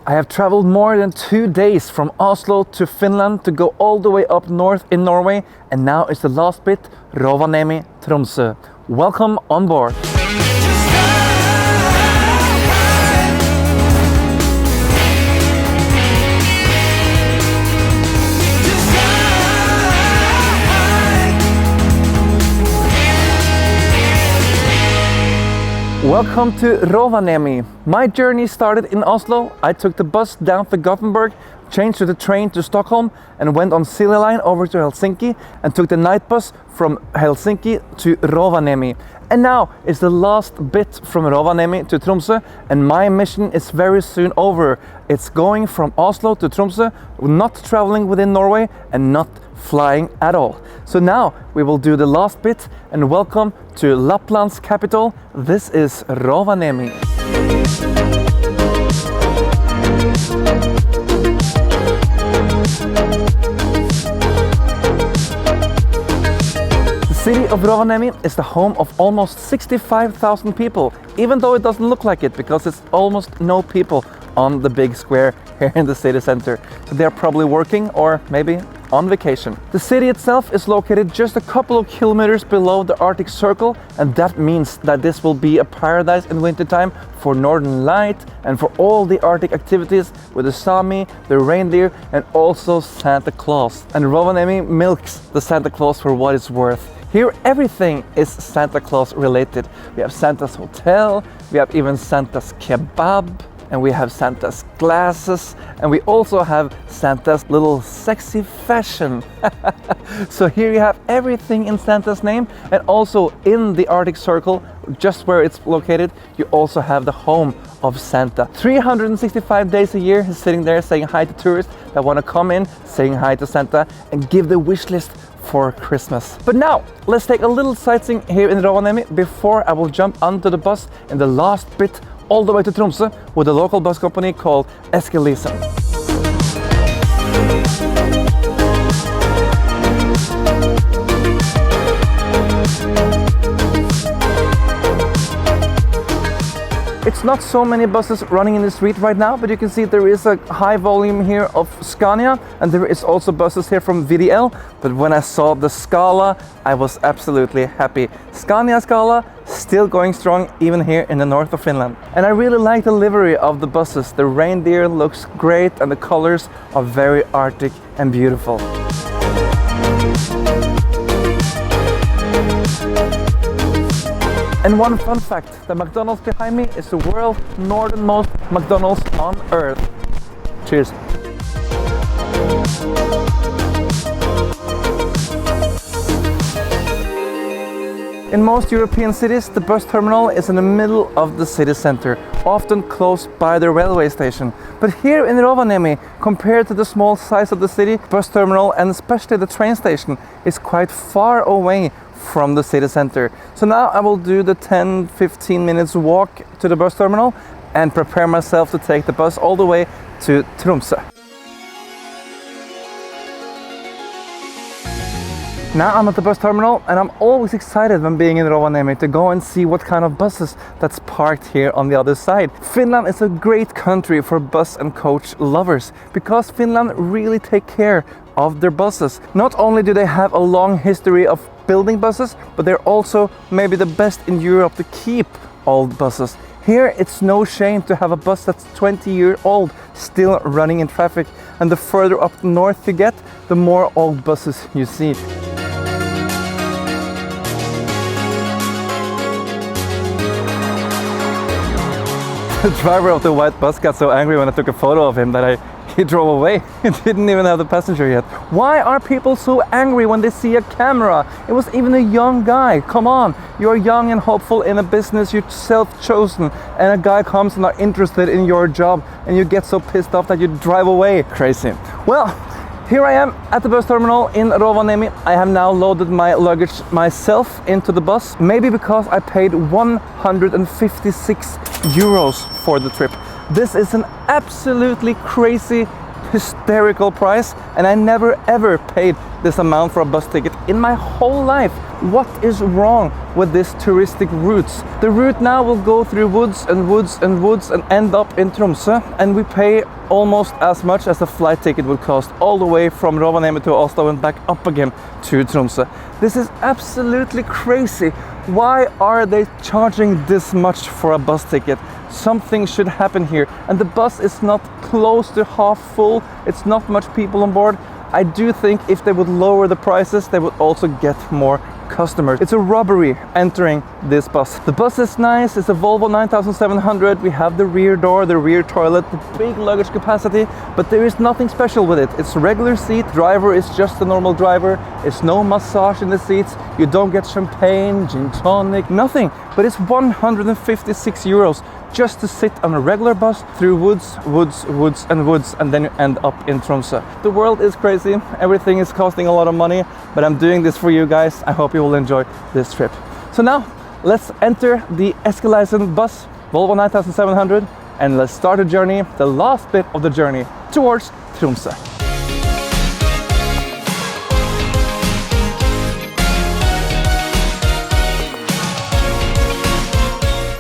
I have traveled more than 2 days from Oslo to Finland to go all the way up north in Norway, and now it's the last bit, Rovaniemi, Tromsø. Welcome on board. Welcome to Rovaniemi. My journey started in Oslo. I took the bus down to Gothenburg, changed to the train to Stockholm, and went on Silja Line over to Helsinki and took the night bus from Helsinki to Rovaniemi. And now it's the last bit from Rovaniemi to Tromsø, and my mission is very soon over. It's going from Oslo to Tromsø, not traveling within Norway and not flying at all. So now we will do the last bit, and welcome to Lapland's capital. This is Rovaniemi. The city of Rovaniemi is the home of almost 65,000 people, even though it doesn't look like it because it's almost no people on the big square here in the city center. So they're probably working or maybe on vacation. The city itself is located just a couple of kilometers below the Arctic Circle, and that means that this will be a paradise in wintertime for Northern Light and for all the Arctic activities with the Sami, the reindeer, and also Santa Claus. And Rovaniemi milks the Santa Claus for what it's worth. Here everything is Santa Claus related. We have Santa's hotel, we have even Santa's kebab, and we have Santa's glasses, and we also have Santa's little sexy fashion. So here you have everything in Santa's name, and also in the Arctic Circle, just where it's located, you also have the home of Santa. 365 days a year, he's sitting there saying hi to tourists that want to come in, saying hi to Santa, and give the wish list for Christmas. But now, let's take a little sightseeing here in Rovaniemi before I will jump onto the bus in the last bit all the way to Tromsø with a local bus company called Eskelisen. It's not so many buses running in the street right now, but you can see there is a high volume here of Scania, and there is also buses here from VDL. But when I saw the Scala, I was absolutely happy. Scania Scala still going strong even here in the north of Finland. And I really like the livery of the buses. The reindeer looks great and the colors are very Arctic and beautiful. And one fun fact, the McDonald's behind me is the world's northernmost McDonald's on Earth. Cheers. In most European cities, the bus terminal is in the middle of the city center, often close by the railway station. But here in Rovaniemi, compared to the small size of the city, bus terminal and especially the train station is quite far away from the city center. So now I will do the 10-15 minutes walk to the bus terminal and prepare myself to take the bus all the way to Tromsø. Now I'm at the bus terminal, and I'm always excited when being in Rovaniemi to go and see what kind of buses that's parked here on the other side. Finland is a great country for bus and coach lovers because Finland really take care of their buses. Not only do they have a long history of building buses, but they're also maybe the best in Europe to keep old buses. Here it's no shame to have a bus that's 20 years old still running in traffic, and the further up north you get, the more old buses you see. The driver of the white bus got so angry when I took a photo of him that he drove away. He didn't even have the passenger yet. Why are people so angry when they see a camera? It was even a young guy. Come on, you're young and hopeful in a business, you're self-chosen, and a guy comes and are interested in your job, and you get so pissed off that you drive away. Crazy. Well, here I am at the bus terminal in Rovaniemi. I have now loaded my luggage myself into the bus, maybe because I paid 156 euros for the trip. This is an absolutely crazy hysterical price, and I never ever paid this amount for a bus ticket in my whole life. What is wrong with this touristic routes? The route now will go through woods and woods and woods and end up in Tromsø, and we pay almost as much as a flight ticket would cost all the way from Rovaniemi to Oslo and back up again to Tromsø. This is absolutely crazy. Why are they charging this much for a bus ticket? Something should happen here. And the bus is not close to half full. It's not much people on board. I do think if they would lower the prices, they would also get more customers. It's a robbery entering this bus. The bus is nice. It's a Volvo 9700. We have the rear door, the rear toilet, the big luggage capacity, but there is nothing special with it. It's a regular seat. Driver is just a normal driver. It's no massage in the seats. You don't get champagne, gin tonic, nothing. But it's 156 euros just to sit on a regular bus through woods, woods, woods and woods, and then you end up in Tromsø. The world is crazy. Everything is costing a lot of money, but I'm doing this for you guys. I hope you will enjoy this trip. So now let's enter the Escalation bus, Volvo 9700, and let's start the journey, the last bit of the journey towards Tromsø.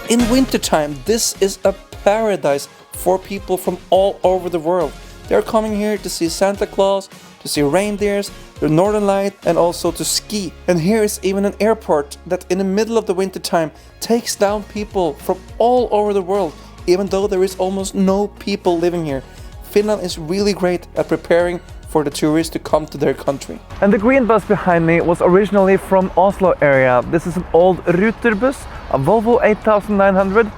In wintertime, this is a paradise for people from all over the world. They're coming here to see Santa Claus, to see reindeers, the Northern Light, and also to ski. And here is even an airport that in the middle of the wintertime takes down people from all over the world, even though there is almost no people living here. Finland is really great at preparing for the tourists to come to their country. And the green bus behind me was originally from Oslo area. This is an old Ruter bus, a Volvo 8900.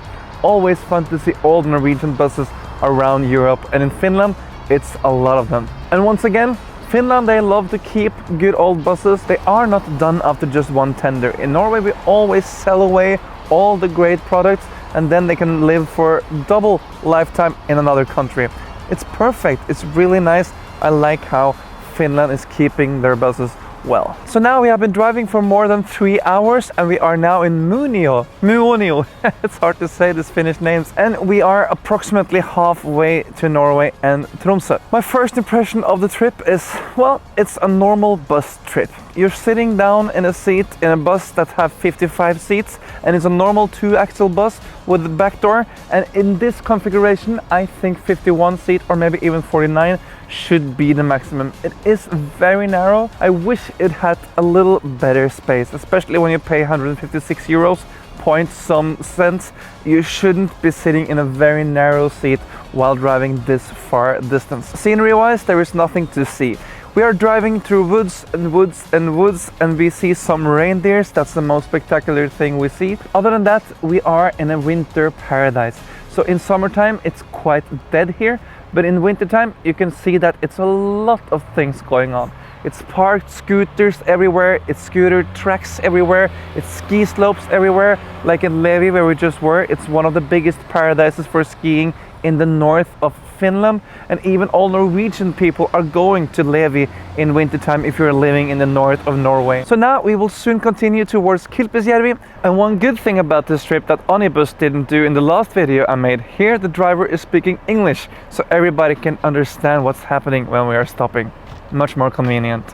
Always fun to see old Norwegian buses around Europe, and in Finland it's a lot of them. And once again, Finland, they love to keep good old buses. They are not done after just one tender. In Norway we always sell away all the great products, and then they can live for double lifetime in another country. It's perfect. It's really nice. I like how Finland is keeping their buses well. So now we have been driving for more than 3 hours, and we are now in Muonio. It's hard to say these Finnish names. And we are approximately halfway to Norway and Tromsø. My first impression of the trip is, well, it's a normal bus trip. You're sitting down in a seat in a bus that have 55 seats, and it's a normal 2-axle bus with the back door. And in this configuration, I think 51 seat or maybe even 49 should be the maximum. It is very narrow. I wish it had a little better space, especially when you pay 156 euros, point some cents. You shouldn't be sitting in a very narrow seat while driving this far distance. Scenery wise, there is nothing to see. We are driving through woods and woods and woods, and we see some reindeers. That's the most spectacular thing we see. Other than that, we are in a winter paradise. So in summertime, it's quite dead here. But in wintertime, you can see that it's a lot of things going on. It's parked scooters everywhere, it's scooter tracks everywhere, it's ski slopes everywhere. Like in Levi, where we just were, it's one of the biggest paradises for skiing in the north of Finland. And even all Norwegian people are going to Levi in wintertime if you're living in the north of Norway. So now we will soon continue towards Kilpisjärvi. And one good thing about this trip that Onibus didn't do in the last video I made, here the driver is speaking English, so everybody can understand what's happening when we are stopping. Much more convenient.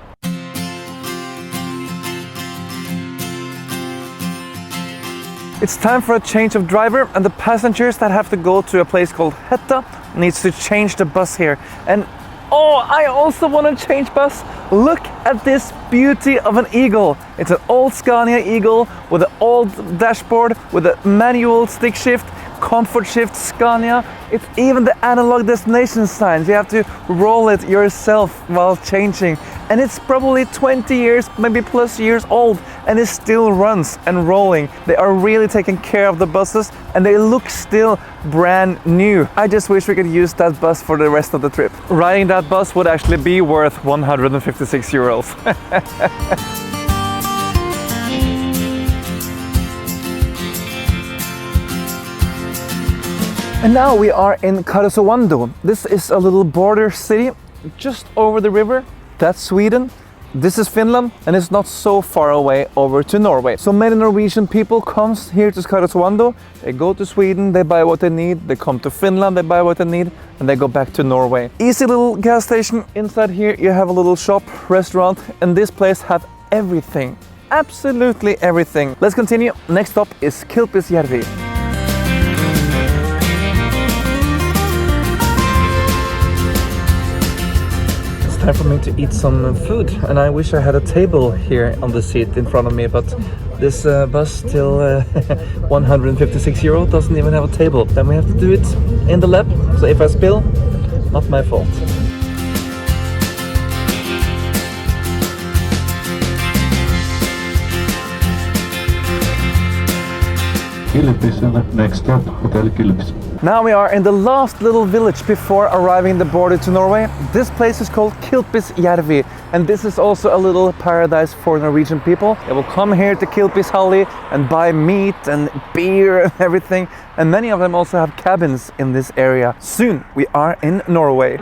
It's time for a change of driver, and the passengers that have to go to a place called Hetta needs to change the bus here. And oh, I also want to change bus. Look at this beauty of an eagle. It's an old Scania Eagle with an old dashboard with a manual stick shift, comfort shift Scania. It's even the analog destination signs. You have to roll it yourself while changing. And it's probably 20 years, maybe plus years old, and it still runs and rolling. They are really taking care of the buses, and they look still brand new. I just wish we could use that bus for the rest of the trip. Riding that bus would actually be worth 156 euros. And now we are in Karesuando. This is a little border city just over the river. That's Sweden. This is Finland, and it's not so far away over to Norway. So many Norwegian people comes here to Karesuando, they go to Sweden, they buy what they need, they come to Finland, they buy what they need, and they go back to Norway. Easy little gas station. Inside here you have a little shop, restaurant, and this place have everything. Absolutely everything. Let's continue. Next stop is Kilpisjärvi. Time for me to eat some food, and I wish I had a table here on the seat in front of me, but this bus still €156 doesn't even have a table. Then we have to do it in the lab, so if I spill, not my fault. Next stop, Hotel Kilpis. Now we are in the last little village before arriving the border to Norway. This place is called Kilpisjärvi, and this is also a little paradise for Norwegian people. They will come here to Kilpishalli and buy meat and beer and everything, and many of them also have cabins in this area. Soon we are in Norway.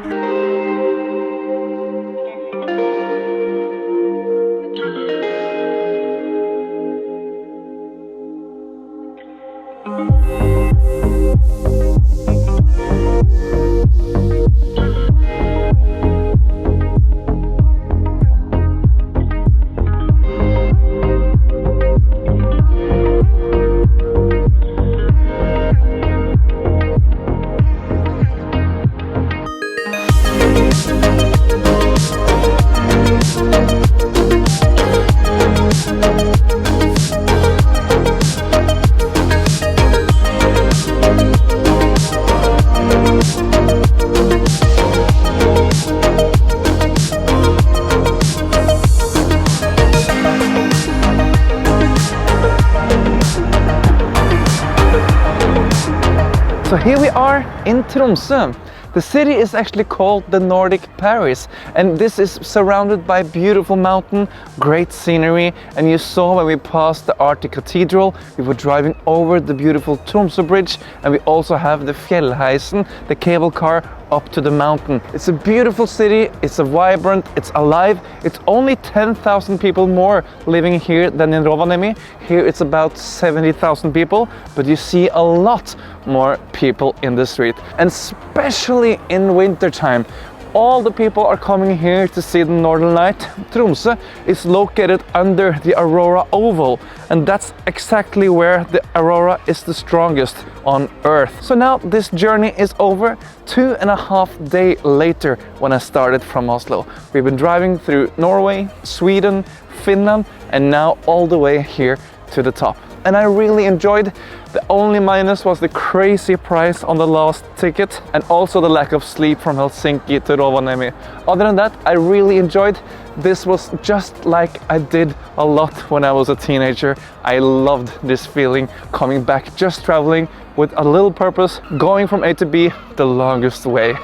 So here we are in Tromsø. The city is actually called the Nordic Paris, and this is surrounded by beautiful mountain, great scenery, and you saw when we passed the Arctic Cathedral, we were driving over the beautiful Tromsø Bridge, and we also have the Fjellheisen, the cable car up to the mountain. It's a beautiful city, it's a vibrant, it's alive. It's only 10,000 people more living here than in Rovaniemi. Here it's about 70,000 people, but you see a lot more people in the street, and especially in winter time. All the people are coming here to see the Northern Light. Tromsø is located under the Aurora Oval, and that's exactly where the aurora is the strongest on Earth. So now this journey is over. 2.5 days later when I started from Oslo. We've been driving through Norway, Sweden, Finland, and now all the way here to the top. And I really enjoyed. The only minus was the crazy price on the last ticket, and also the lack of sleep from Helsinki to Rovaniemi. Other than that, I really enjoyed. This was just like I did a lot when I was a teenager. I loved this feeling, coming back, just traveling with a little purpose, going from A to B the longest way.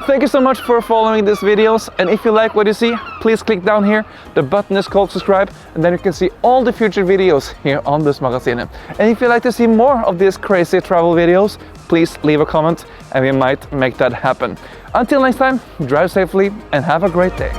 Thank you so much for following these videos, and if you like what you see, please click down here. The button is called subscribe, and then you can see all the future videos here on Bussmagasinet. And if you'd like to see more of these crazy travel videos, please leave a comment and we might make that happen. Until next time, drive safely and have a great day.